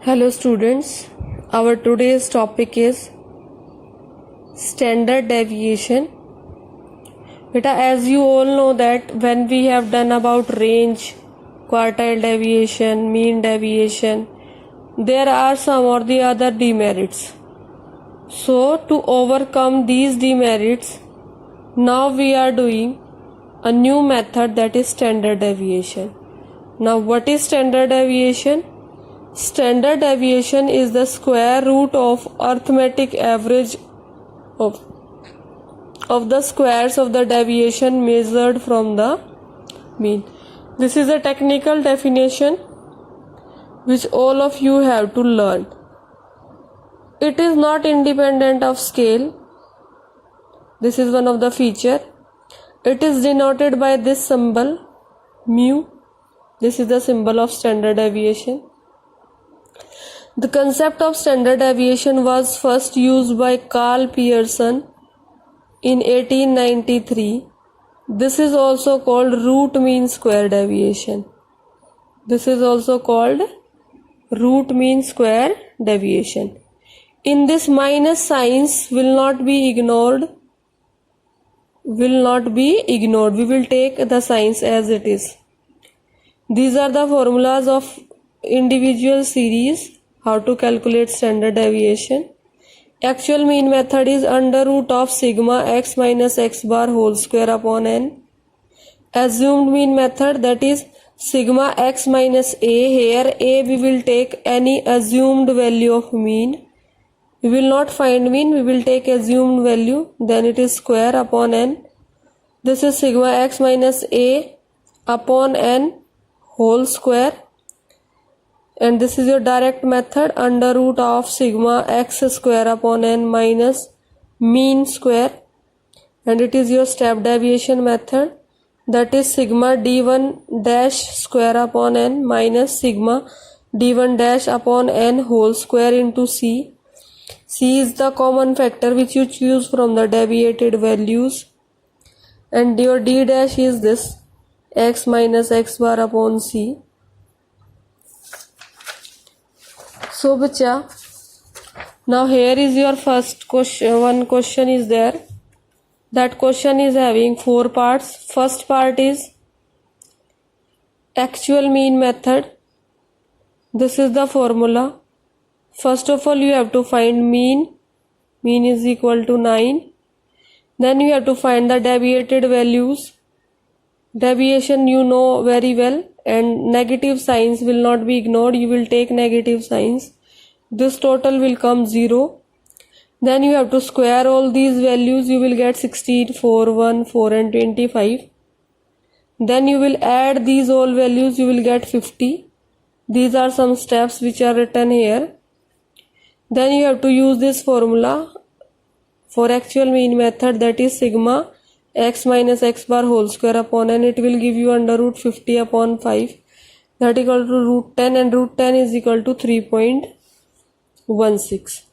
Hello students, our today's topic is standard deviation. Beta, as you all know that when we have done about range, quartile deviation, mean deviation, there are some or the other demerits. So to overcome these demerits, now we are doing a new method, that is standard deviation. Now what is standard deviation? Standard deviation is the square root of arithmetic average of the squares of the deviation measured from the mean. This is a technical definition which all of you have to learn. It is not independent of scale. This is one of the feature. It is denoted by this symbol mu. This is the symbol of standard deviation. The concept of standard deviation was first used by Karl Pearson in 1893. This is also called root mean square deviation. This is also called root mean square deviation. In this, minus signs will not be ignored. We will take the signs as it is. These are the formulas of individual series. How to calculate standard deviation. Actual mean method is under root of sigma x minus x bar whole square upon n. Assumed mean method, that is sigma x minus a. Here a we will take any assumed value of mean. We will not find mean, we will take assumed value, then it is square upon n. This is sigma x minus a upon n whole square. And this is your direct method, under root of sigma x square upon n minus mean square. And it is your step deviation method, that is sigma d1 dash square upon n minus sigma d1 dash upon n whole square into c. C is the common factor which you choose from the deviated values. And your d dash is this x minus x bar upon c. So bacha, now here is your first question. One question is there. That question is having 4 parts. First part is actual mean method. This is the formula. First of all, you have to find mean. Mean is equal to 9. Then you have to find the deviated values. Deviation you know very well, and negative signs will not be ignored. You will take negative signs. This total will come 0. Then you have to square all these values. You will get 16, 4, 1, 4 and 25. Then you will add these all values. You will get 50. These are some steps which are written here. Then you have to use this formula for actual mean method, that is sigma x minus x bar whole square upon n. It will give you under root 50 upon 5, that is equal to root 10, and root 10 is equal to 3.16.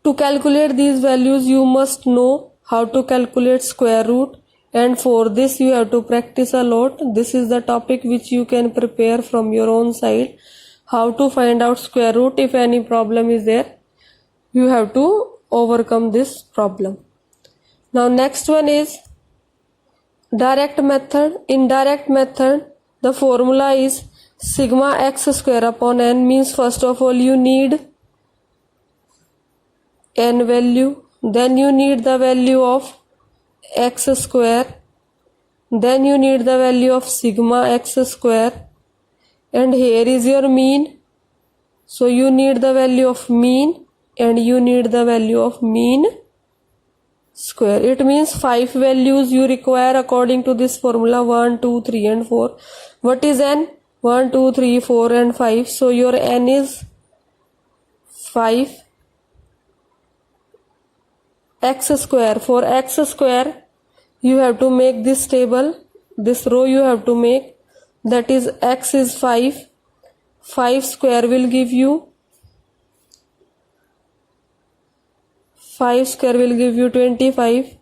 To calculate these values, you must know how to calculate square root, and for this you have to practice a lot. This is the topic which you can prepare from your own side. How to find out square root. If any problem is there, you have to overcome this problem. Now next one is direct method. In direct method, the formula is sigma x square upon n, means first of all you need n value, then you need the value of x square, then you need the value of sigma x square, and here is your mean. So you need the value of mean and you need the value of mean square. It means 5 values you require according to this formula, 1, 2, 3 and 4. What is n? 1, 2, 3, 4 and 5. So your n is 5. X square. For x square, you have to make this table. This row you have to make. That is x is 5. 5 square will give you 25.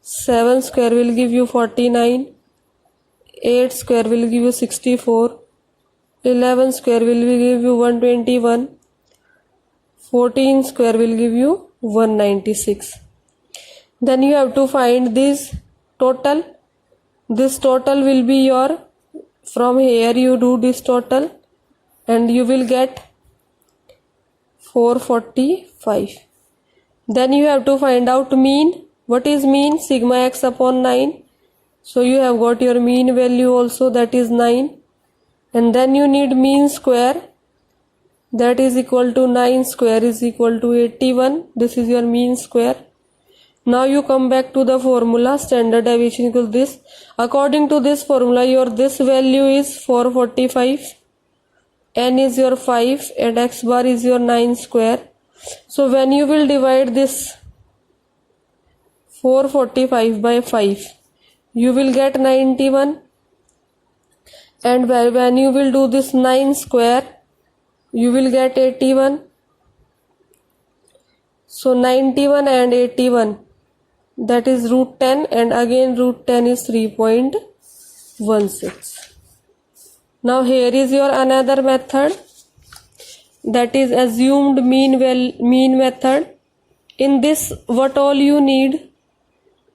7 square will give you 49. 8 square will give you 64. 11 square will give you 121. 14 square will give you 196. Then you have to find this total. This total will be your, from here you do this total and you will get 445. Then you have to find out mean. What is mean? Sigma x upon 9. So you have got your mean value also, that is 9. And then you need mean square, that is equal to 9 square is equal to 81. This is your mean square. Now you come back to the formula, standard deviation equals this. According to this formula, your this value is 445, n is your 5 and x bar is your 9 square. So when you will divide this 445 by 5, you will get 91, and when you will do this 9 square, you will get 81. So 91 and 81, that is root 10, and again root 10 is 3.16. Now here is your another method, that is assumed mean method. In this, what all you need?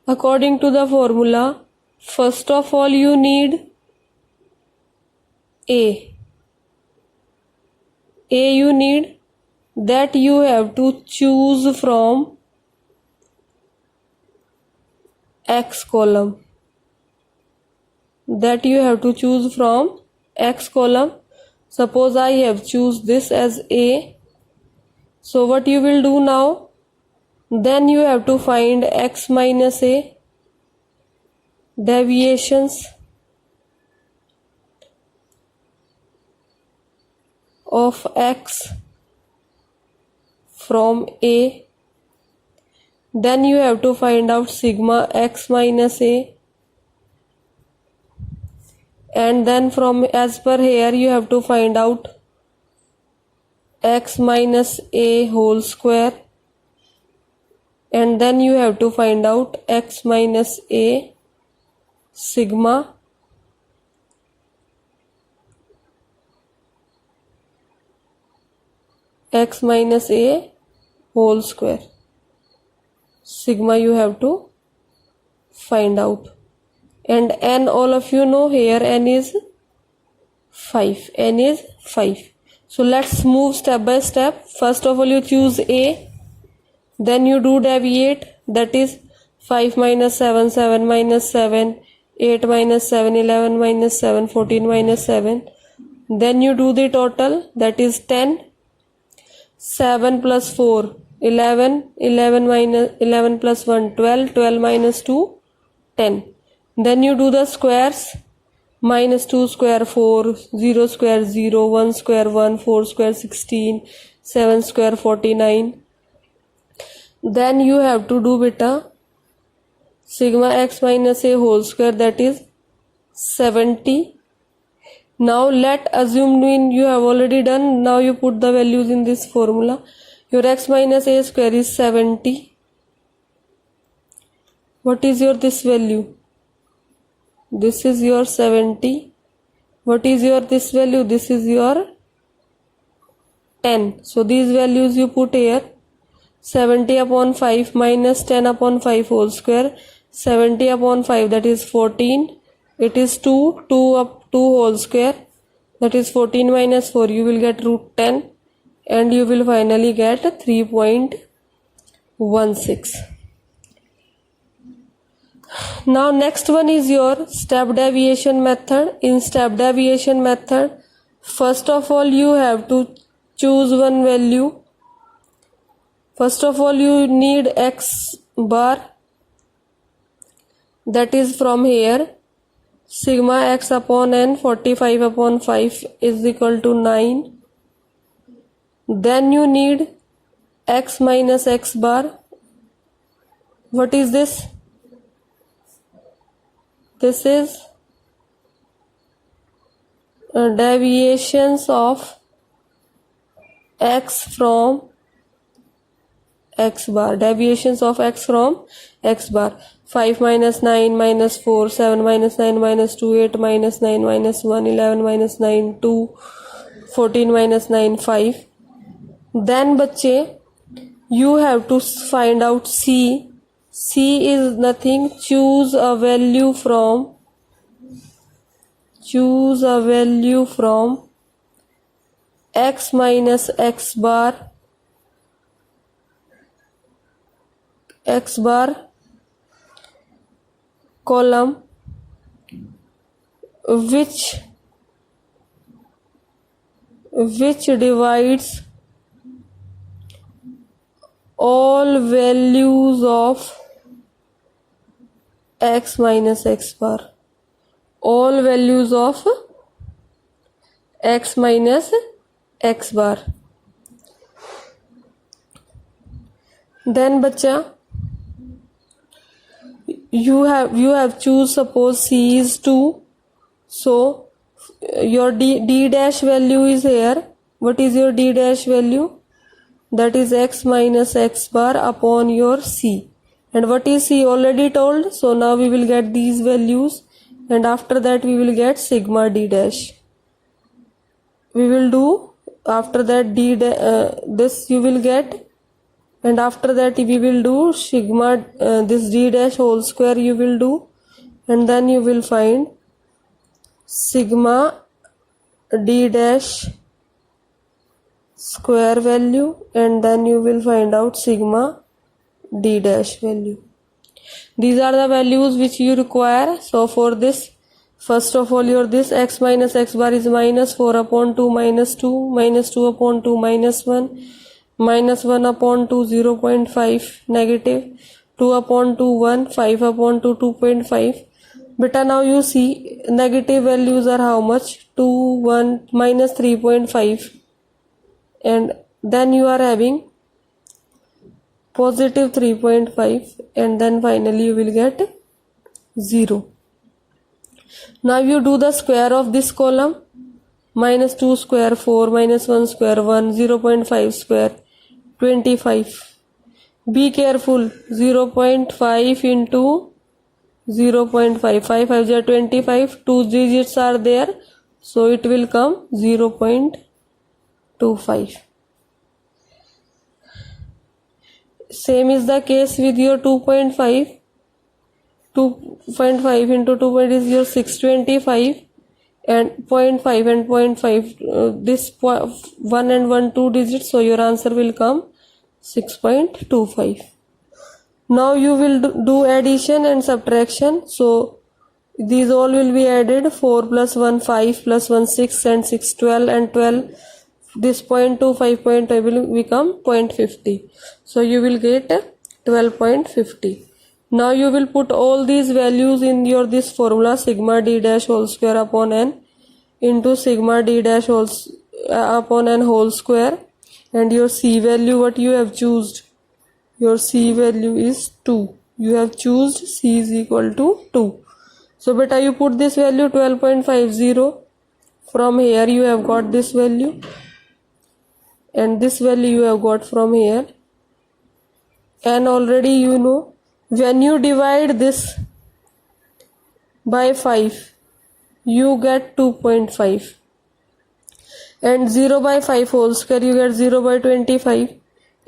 According to the formula, first of all you need A you need, that you have to choose from X column. That you have to choose from X column. Suppose I have choose this as A. So what you will do now? Then you have to find X minus A, deviations of X from A. Then you have to find out sigma X minus A, and then from, as per here, you have to find out X minus A whole square, and then you have to find out X minus A sigma X minus A whole square. Sigma you have to find out. And n, all of you know here n is 5. N is 5. So let's move step by step. First of all you choose A. Then you do deviate, that is 5 minus 7, 7 minus 7, 8 minus 7, 11 minus 7, 14 minus 7. Then you do the total, that is 10. 7 plus 4, 11, 11 minus 11 plus 1, 12, 12 minus 2, 10. Then you do the squares, minus 2 square 4, 0 square 0, 1 square 1, 4 square 16, 7 square 49. Then you have to do beta sigma X minus A whole square, that is 70. Now let assume mean you have already done. Now you put the values in this formula. Your X minus A square is 70. What is your this value? This is your 70. What is your this value? This is your 10. So these values you put here. 70 upon 5 minus 10 upon 5 whole square. 70 upon 5, that is 14. It is 2. 2 up 2 whole square, that is 14 minus 4. You will get root 10 and you will finally get 3.16. Now next one is your step deviation method. In step deviation method, first of all you have to choose one value. First of all you need X bar, that is from here sigma X upon n, 45 upon 5 is equal to 9. Then you need X minus X bar. What is this? This is deviations of X from X bar. Deviations of X from X bar. 5 minus 9 minus 4, 7 minus 9 minus 2, 8 minus 9 minus 1, 11 minus 9, 2, 14 minus 9 5. Then बच्चे you have to find out C. C is nothing. Choose a value from x minus x bar column which divides all values of x minus x bar. All values of x minus x bar. Then बच्चा you have choose, suppose C is 2, so your d dash value is here. What is your d dash value? That is x minus x bar upon your C. And what is C already told? So now we will get these values, and after that we will get sigma d dash. We will do after that this you will get, and after that we will do sigma this d dash whole square you will do, and then you will find sigma d dash square value, and then you will find out sigma d dash value. These are the values which you require. So for this, first of all, your this x minus x bar is minus 4 upon 2 minus 2, minus 2 upon 2 minus 1, minus 1 upon 2 0.5, negative 2 upon 2 1, 5 upon 2 2.5. Beta, now you see negative values are how much? 2 1 minus 3.5, and then you are having positive 3.5, and then finally you will get 0. Now you do the square of this column. Minus 2 square 4, minus 1 square 1, 0.5 square 25. Be careful, 0.5 into 0.5, 5 5 are 25, 2 digits are there, so it will come 0.25. Same is the case with your 2.5. 2.5 into 2 is your 625, and 0.5 and 0.5 this 1 and 1 2 digits, so your answer will come 6.25. Now you will do addition and subtraction. So these all will be added. 4 plus 1 5 plus 1 6 and 6 12 and 12. This 0.25 will become 0.50. So you will get 12.50. Now you will put all these values in your this formula, sigma d dash whole square upon n into sigma d dash upon n whole square, and your C value what you have chosen. Your C value is 2. You have chosen C is equal to 2. So beta, you put this value 12.50. From here you have got this value, and this value you have got from here. And already you know, when you divide this by 5, you get 2.5. And 0 by 5 whole square, you get 0 by 25.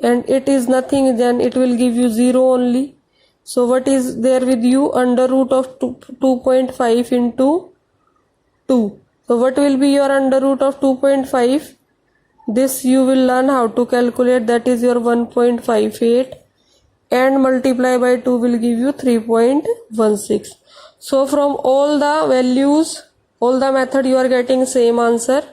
And it is nothing, then it will give you 0 only. So what is there with you? Under root of 2.5 into 2. So what will be your under root of 2.5? This you will learn how to calculate. That is your 1.58. And multiply by 2 will give you 3.16. So from all the values, all the method, you are getting same answer.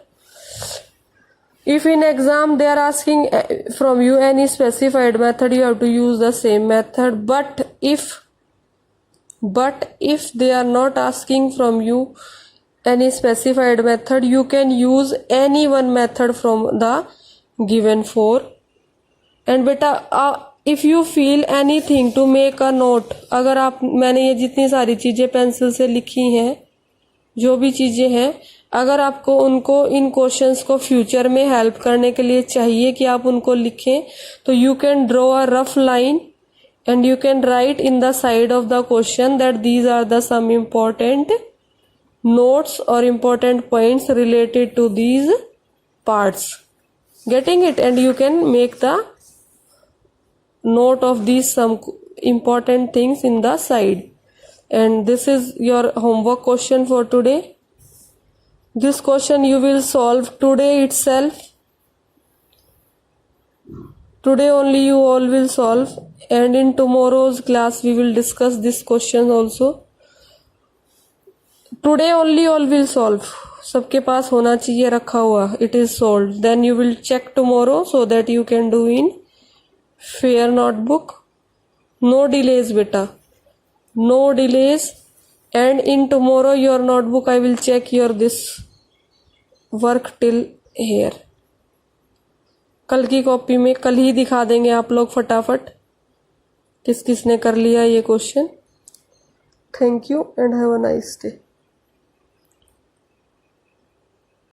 If in exam they are asking from you any specified method, you have to use the same method. But if they are not asking from you any specified method, you can use any one method from the given 4. And beta, if you feel anything to make a note, अगर आप, मैंने ये जितनी सारी चीज़ें pencil से लिखी हैं, जो भी चीज़ें हैं, अगर आपको उनको इन क्वेश्चंस को फ्यूचर में हेल्प करने के लिए चाहिए कि आप उनको लिखें, तो you can draw a rough line and you can write in the side of the question that these are the some important notes or important points related to these parts. Getting it? And you can make the note of these some important things in the side. And this is your homework question for today. This question you will solve today itself. Today only you all will solve, and in tomorrow's class we will discuss this question also. Today only all will solve. सबके पास होना चाहिए रखा हुआ. It is solved. Then you will check tomorrow so that you can do in fair notebook. No delays beta. No delays. And in tomorrow your notebook I will check your this work till here. कल की copy में कल ही दिखा देंगे आप लोग फटाफट किस किसने कर लिया ये question. Thank you and have a nice day.